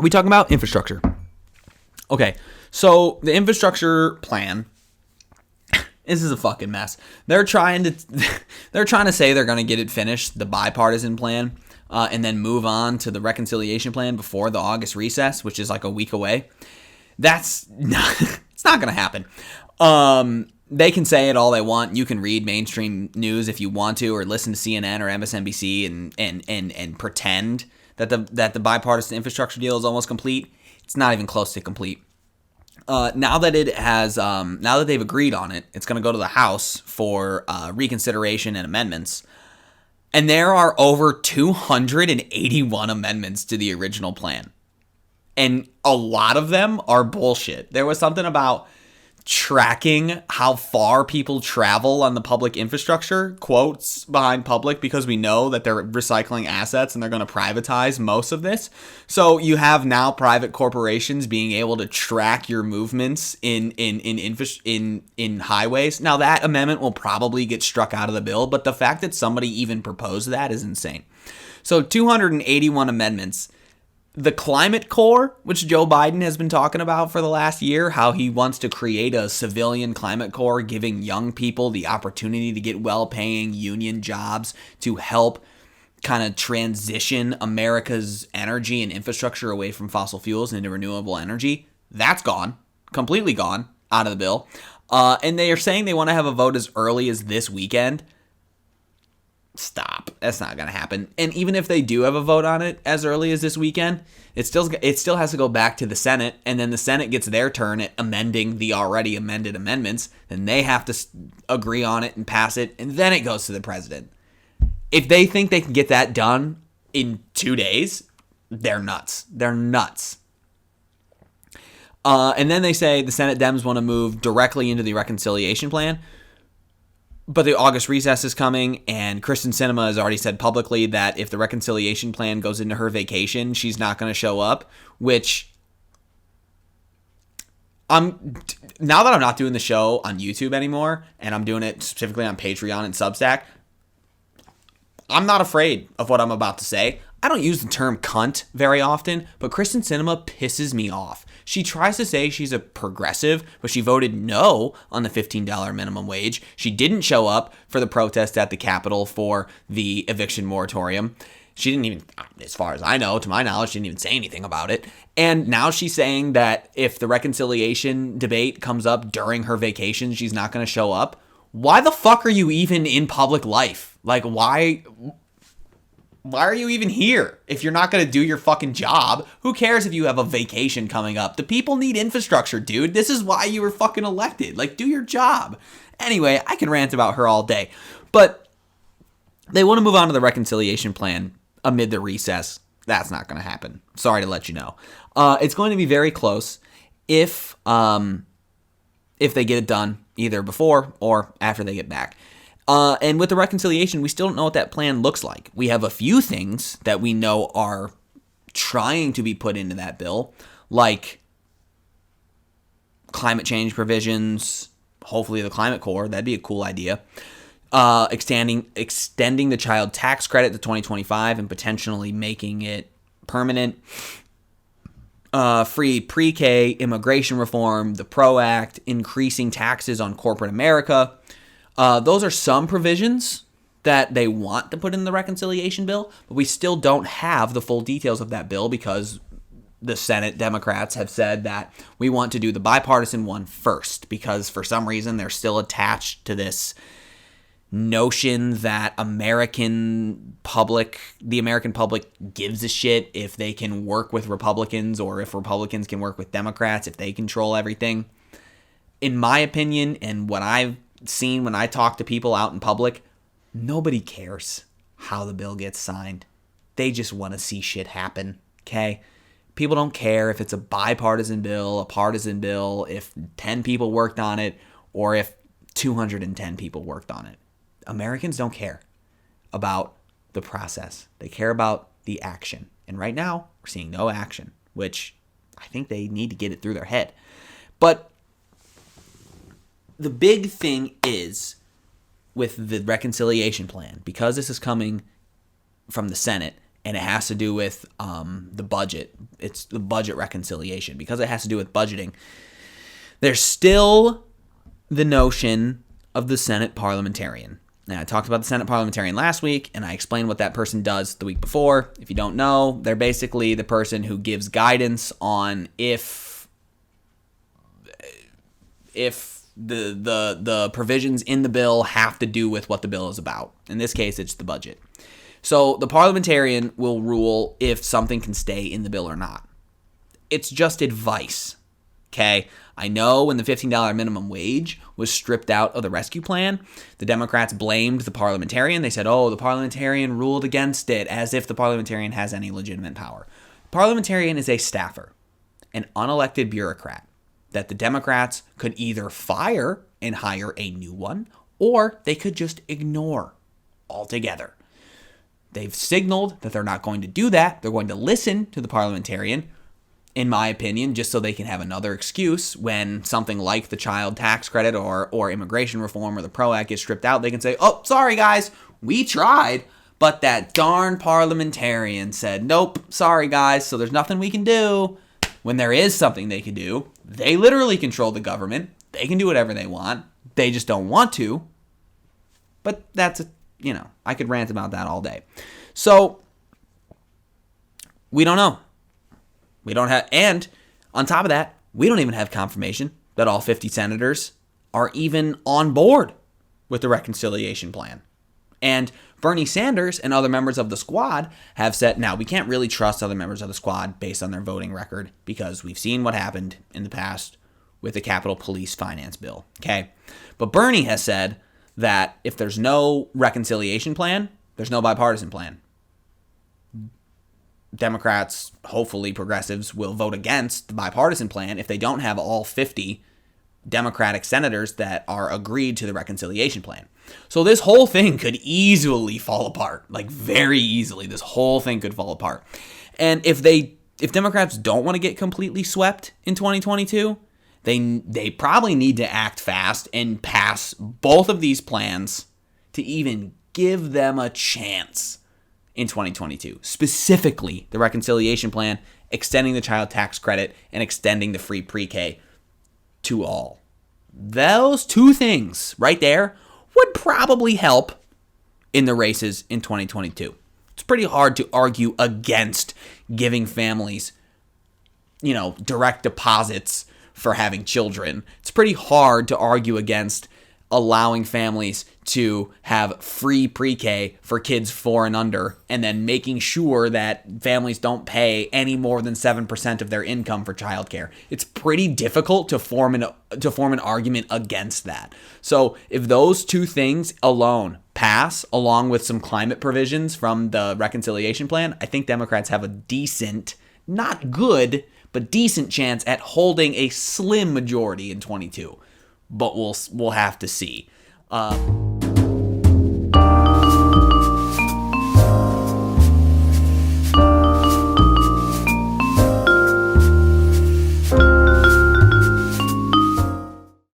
Are we talking about infrastructure? Okay, so the infrastructure plan, this is a fucking mess. They're trying to say they're going to get it finished, the bipartisan plan, and then move on to the reconciliation plan before the August recess, which is like a week away. That's not, it's not going to happen. They can say it all they want. You can read mainstream news if you want to, or listen to CNN or MSNBC and pretend that the bipartisan infrastructure deal is almost complete. It's not even close to complete. Now that they've agreed on it, it's going to go to the House for reconsideration and amendments. And there are over 281 amendments to the original plan. And a lot of them are bullshit. There was something about tracking how far people travel on the public infrastructure, quotes behind public, because we know that they're recycling assets and they're going to privatize most of this. So you have now private corporations being able to track your movements in highways. Now that amendment will probably get struck out of the bill, but the fact that somebody even proposed that is insane. So 281 amendments. The Climate Corps, which Joe Biden has been talking about for the last year, how he wants to create a civilian climate corps, giving young people the opportunity to get well-paying union jobs to help kind of transition America's energy and infrastructure away from fossil fuels into renewable energy. That's gone, completely gone out of the bill. And they are saying they want to have a vote as early as this weekend. Stop. That's not going to happen. And even if they do have a vote on it as early as this weekend, it still has to go back to the Senate, and then the Senate gets their turn at amending the already amended amendments, and they have to agree on it and pass it, and then it goes to the president. If they think they can get that done in 2 days, they're nuts. They're nuts. And then they say the Senate Dems want to move directly into the reconciliation plan. But the August recess is coming, and Kristen Sinema has already said publicly that if the reconciliation plan goes into her vacation, she's not going to show up, which now that I'm not doing the show on YouTube anymore, and I'm doing it specifically on Patreon and Substack, I'm not afraid of what I'm about to say. I don't use the term cunt very often, but Kristen Sinema pisses me off. She tries to say she's a progressive, but she voted no on the $15 minimum wage. She didn't show up for the protest at the Capitol for the eviction moratorium. She didn't even, as far as I know, to my knowledge, she didn't even say anything about it. And now she's saying that if the reconciliation debate comes up during her vacation, she's not going to show up. Why the fuck are you even in public life? Like, why are you even here if you're not going to do your fucking job? Who cares if you have a vacation coming up? The people need infrastructure, dude. This is why you were fucking elected. Like, do your job. Anyway, I can rant about her all day. But they want to move on to the reconciliation plan amid the recess. That's not going to happen. Sorry to let you know. It's going to be very close if they get it done either before or after they get back. And with the reconciliation, we still don't know what that plan looks like. We have a few things that we know are trying to be put into that bill, like climate change provisions, hopefully the Climate Corps. That'd be a cool idea. Extending the child tax credit to 2025 and potentially making it permanent. Free pre-K, immigration reform, the PRO Act, increasing taxes on corporate America. Those are some provisions that they want to put in the reconciliation bill, but we still don't have the full details of that bill because the Senate Democrats have said that we want to do the bipartisan one first because for some reason they're still attached to this notion that the American public gives a shit if they can work with Republicans or if Republicans can work with Democrats, if they control everything. In my opinion, and what I've seen when I talk to people out in public, nobody cares how the bill gets signed. They just want to see shit happen, okay? People don't care if it's a bipartisan bill, a partisan bill, if 10 people worked on it, or if 210 people worked on it. Americans don't care about the process. They care about the action. And right now, we're seeing no action, which I think they need to get it through their head. But the big thing is with the reconciliation plan, because this is coming from the Senate and it has to do with the budget. It's the budget reconciliation. Because it has to do with budgeting, there's still the notion of the Senate parliamentarian. Now, I talked about the Senate parliamentarian last week, and I explained what that person does the week before. If you don't know, they're basically the person who gives guidance on if the provisions in the bill have to do with what the bill is about. In this case, it's the budget. So the parliamentarian will rule if something can stay in the bill or not. It's just advice, okay? I know when the $15 minimum wage was stripped out of the rescue plan, the Democrats blamed the parliamentarian. They said, oh, the parliamentarian ruled against it, as if the parliamentarian has any legitimate power. Parliamentarian is a staffer, an unelected bureaucrat that the Democrats could either fire and hire a new one, or they could just ignore altogether. They've signaled that they're not going to do that. They're going to listen to the parliamentarian, in my opinion, just so they can have another excuse when something like the child tax credit or immigration reform or the PRO Act gets stripped out. They can say, oh, sorry, guys, we tried, but that darn parliamentarian said, nope, sorry, guys, so there's nothing we can do. When there is something they can do, they literally control the government. They can do whatever they want. They just don't want to. But that's I could rant about that all day. So, we don't know. We don't have, and on top of that, we don't even have confirmation that all 50 senators are even on board with the reconciliation plan. And Bernie Sanders and other members of the squad have said, now we can't really trust other members of the squad based on their voting record because we've seen what happened in the past with the Capitol Police Finance Bill, okay? But Bernie has said that if there's no reconciliation plan, there's no bipartisan plan. Democrats, hopefully progressives, will vote against the bipartisan plan if they don't have all 50 Democratic senators that are agreed to the reconciliation plan. So this whole thing could easily fall apart, like very easily. This whole thing could fall apart. And if Democrats don't want to get completely swept in 2022, they probably need to act fast and pass both of these plans to even give them a chance in 2022. Specifically, the reconciliation plan, extending the child tax credit, and extending the free pre-K to all. Those two things right there would probably help in the races in 2022. It's pretty hard to argue against giving families, direct deposits for having children. It's pretty hard to argue against allowing families to have free pre-K for kids 4 and under, and then making sure that families don't pay any more than 7% of their income for childcare. It's pretty difficult to form an argument against that. So if those two things alone pass, along with some climate provisions from the reconciliation plan, I think Democrats have a decent, not good, but decent chance at holding a slim majority in 22. But we'll have to see.